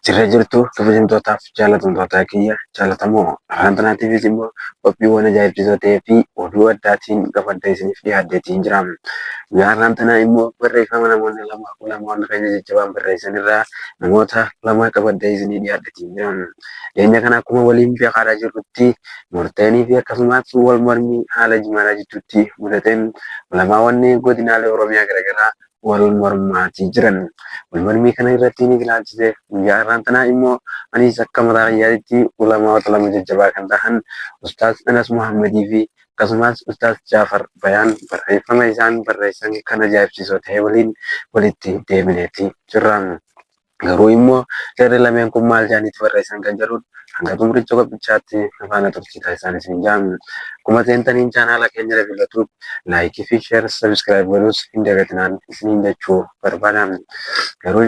Jirra jirtu kabajamtootaaf jaalatamtoota kiyya jaalatamoo haantanaatiifis immoo qophiiwwan ajaa'ibsiisoo ta'ee fi oduu addaatiin gabaadha isiniif dhiyaadheetiin jira. Guyyaa haantanaa immoo barreeffama namoonni lamaan keenya jajjabaan barreessan irraa namoota lama qabadhee isinii dhiyaadheetiin jira. Dhiyeenya kana akkuma waliin beekaa jirrutti murteenii fi akkasumas wal mormii haala jimaala jidduutti mudateen ulamaawwan godinaalee Oromiyaa garaagaraa wal mormaatii jiran. Wal mormii kana irratti ni ilaalchise guyyaa har'aantanaa immoo anis akka mataa kiyyaatti ulamaawwan lama jajjabaa kan ta'an Ustaaz Anas Muhammadii fi akkasumas Ustaaz Jaafar Bayaan barreeffama isaan barreessan kan ajaa'ibsiisoo ta'e waliin walitti deebineetii jirra. Garuu immoo jarri lameen kun maal jedhaniitu barreessan kan jedhudha. Hanga xumuricha qophichaatti afaan tursiisaa isaanis hin jaamu. Akkuma seentaniin chaanaala keenya dabalatuuf laayikii fi sheer sabiskiraayib godhuus hin dagatinaan isiniin jechuu barbaadna. Garuu